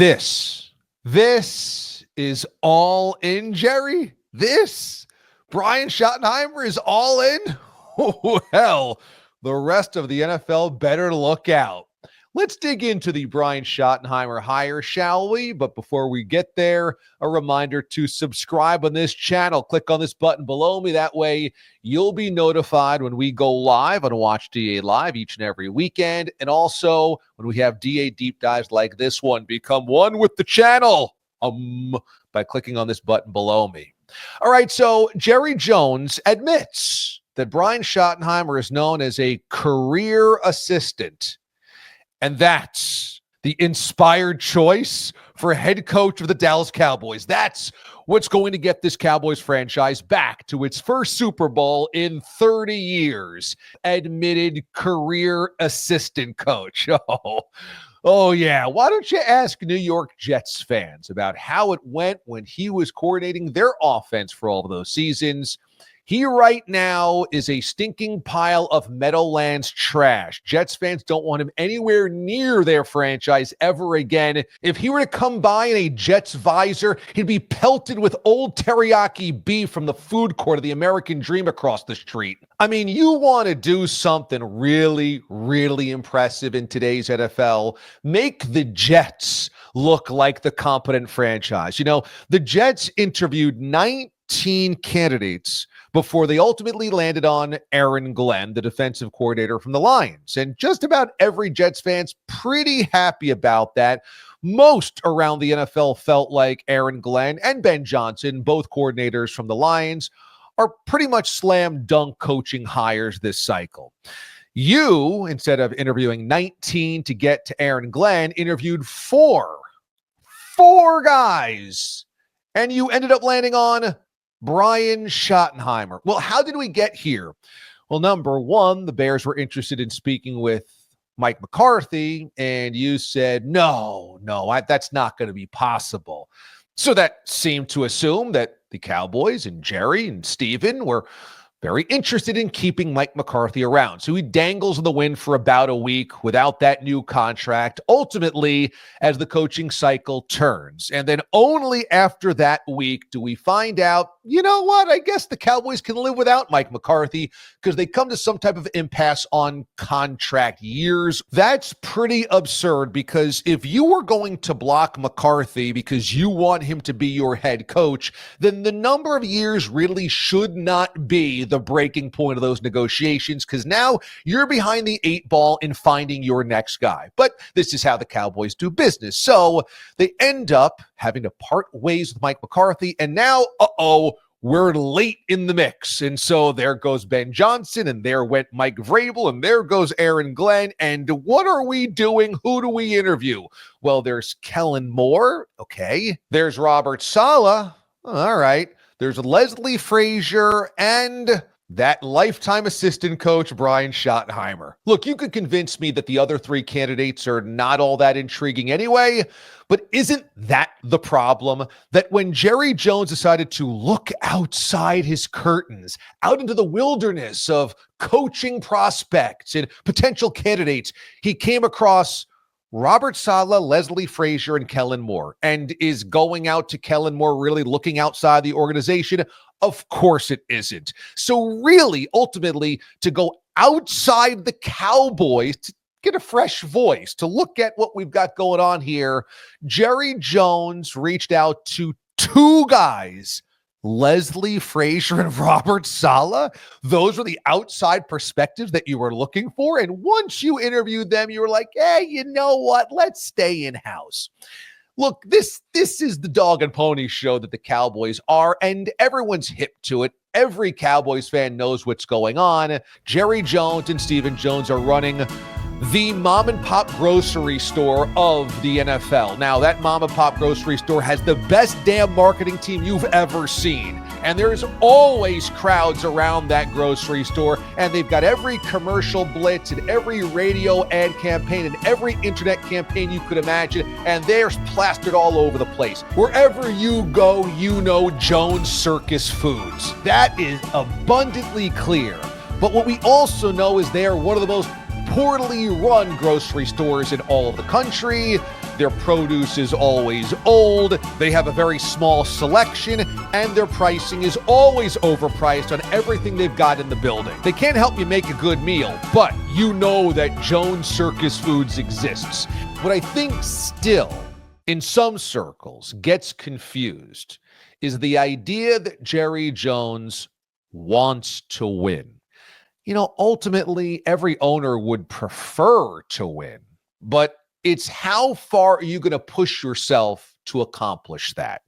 This is all in, Jerry. Brian Schottenheimer is all in. Oh, hell, the rest of the NFL better look out. Let's dig into the Brian Schottenheimer hire, shall we? But before we get there, a reminder to subscribe on this channel. Click on this button below me. That way, you'll be notified when we go live on Watch DA Live each and every weekend. And also, when we have DA deep dives like this one, become one with the channel by clicking on this button below me. All right, so Jerry Jones admits that Brian Schottenheimer is known as a career assistant. And that's the inspired choice for head coach of the Dallas Cowboys. That's what's going to get this Cowboys franchise back to its first Super Bowl in 30 years. Admitted career assistant coach. Oh, yeah. Why don't you ask New York Jets fans about how it went when he was coordinating their offense for all of those seasons? He right now is a stinking pile of Meadowlands trash. Jets fans don't want him anywhere near their franchise ever again. If he were to come by in a Jets visor, he'd be pelted with old teriyaki beef from the food court of the American Dream across the street. I mean, you want to do something really, really impressive in today's NFL. Make the Jets look like the competent franchise. You know, the Jets interviewed 19 candidates before they ultimately landed on Aaron Glenn, the defensive coordinator from the Lions. And just about every Jets fan's pretty happy about that. Most around the NFL felt like Aaron Glenn and Ben Johnson, both coordinators from the Lions, are pretty much slam dunk coaching hires this cycle. You, instead of interviewing 19 to get to Aaron Glenn, interviewed four guys. And you ended up landing on Brian Schottenheimer. Well, how did we get here? Well, number one, the Bears were interested in speaking with Mike McCarthy, and you said, no, that's not going to be possible. So that seemed to assume that the Cowboys and Jerry and Steven were very interested in keeping Mike McCarthy around. So he dangles in the wind for about a week without that new contract, ultimately as the coaching cycle turns. And then only after that week do we find out, you know what, I guess the Cowboys can live without Mike McCarthy because they come to some type of impasse on contract years. That's pretty absurd because if you were going to block McCarthy because you want him to be your head coach, then the number of years really should not be the breaking point of those negotiations because now you're behind the 8 ball in finding your next guy. But this is how the Cowboys do business. So they end up having to part ways with Mike McCarthy, and now, we're late in the mix. And so there goes Ben Johnson, and there went Mike Vrabel, and there goes Aaron Glenn. And what are we doing? Who do we interview? Well, there's Kellen Moore. Okay. There's Robert Saleh. All right. There's Leslie Frazier and that lifetime assistant coach, Brian Schottenheimer. Look, you could convince me that the other 3 candidates are not all that intriguing anyway, but isn't that the problem? That when Jerry Jones decided to look outside his curtains, out into the wilderness of coaching prospects and potential candidates, he came across Robert Saleh, Leslie Frazier, and Kellen Moore. And is going out to Kellen Moore really looking outside the organization? Of course it isn't. So really, ultimately, to go outside the Cowboys, to get a fresh voice, to look at what we've got going on here, Jerry Jones reached out to 2 guys, Leslie Frazier and Robert Saleh. Those were the outside perspectives that you were looking for. And once you interviewed them, you were like, hey, you know what? Let's stay in-house. Look, this is the dog and pony show that the Cowboys are, and everyone's hip to it. Every Cowboys fan knows what's going on. Jerry Jones and Stephen Jones are running the mom and pop grocery store of the NFL. Now, that mom and pop grocery store has the best damn marketing team you've ever seen. And there's always crowds around that grocery store. And they've got every commercial blitz and every radio ad campaign and every internet campaign you could imagine. And they're plastered all over the place. Wherever you go, you know Jones Circus Foods. That is abundantly clear. But what we also know is they are one of the most poorly run grocery stores in all of the country. Their produce is always old. They have a very small selection, and their pricing is always overpriced on everything they've got in the building. They can't help you make a good meal, but you know that Jones Circus Foods exists. What I think still, in some circles, gets confused is the idea that Jerry Jones wants to win. You know, ultimately, every owner would prefer to win, but it's how far are you going to push yourself to accomplish that?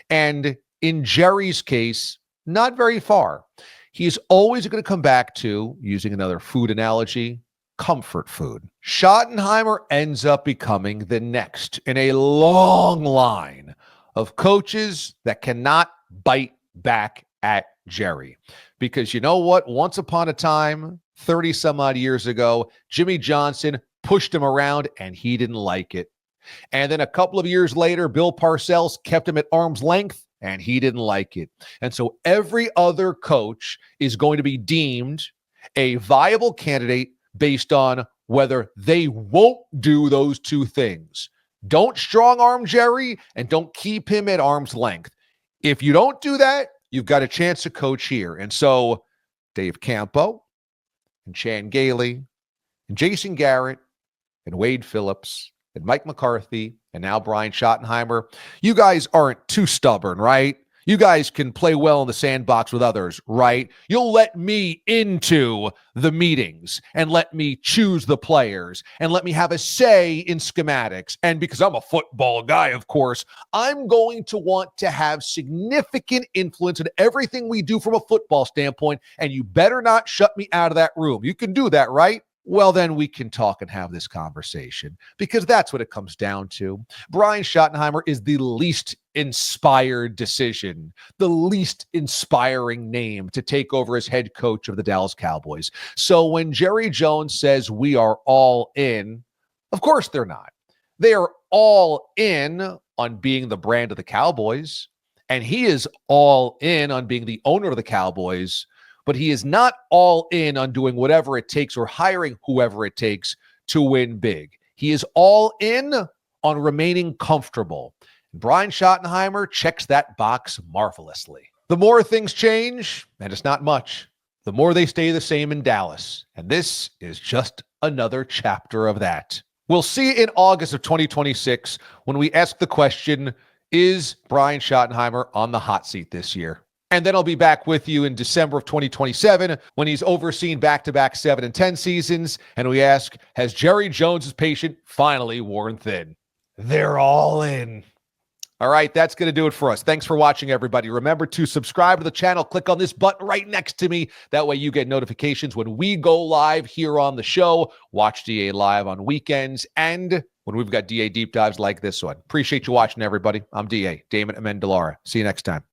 And in Jerry's case, not very far. He's always going to come back to, using another food analogy, comfort food. Schottenheimer ends up becoming the next in a long line of coaches that cannot bite back at Jerry. Because you know what? Once upon a time, 30 some odd years ago, Jimmy Johnson pushed him around and he didn't like it. And then a couple of years later, Bill Parcells kept him at arm's length and he didn't like it. And so every other coach is going to be deemed a viable candidate based on whether they won't do those two things. Don't strong arm Jerry and don't keep him at arm's length. If you don't do that, you've got a chance to coach here. And so Dave Campo and Chan Gailey and Jason Garrett and Wade Phillips and Mike McCarthy and now Brian Schottenheimer, you guys aren't too stubborn, right? You guys can play well in the sandbox with others, right? You'll let me into the meetings and let me choose the players and let me have a say in schematics. And because I'm a football guy, of course, I'm going to want to have significant influence in everything we do from a football standpoint. And you better not shut me out of that room. You can do that, right? Well, then we can talk and have this conversation because that's what it comes down to. Brian Schottenheimer is the least inspired decision, the least inspiring name to take over as head coach of the Dallas Cowboys. So when Jerry Jones says we are all in, of course they're not. They are all in on being the brand of the Cowboys, and he is all in on being the owner of the Cowboys. But he is not all in on doing whatever it takes or hiring whoever it takes to win big. He is all in on remaining comfortable. Brian Schottenheimer checks that box marvelously. The more things change, and it's not much, the more they stay the same in Dallas. And this is just another chapter of that. We'll see in August of 2026 when we ask the question, is Brian Schottenheimer on the hot seat this year? And then I'll be back with you in December of 2027 when he's overseen back-to-back 7 and 10 seasons. And we ask, has Jerry Jones' patient finally worn thin? They're all in. All right, that's going to do it for us. Thanks for watching, everybody. Remember to subscribe to the channel. Click on this button right next to me. That way you get notifications when we go live here on the show. Watch DA live on weekends and when we've got DA deep dives like this one. Appreciate you watching, everybody. I'm DA, Damon Amendolara. See you next time.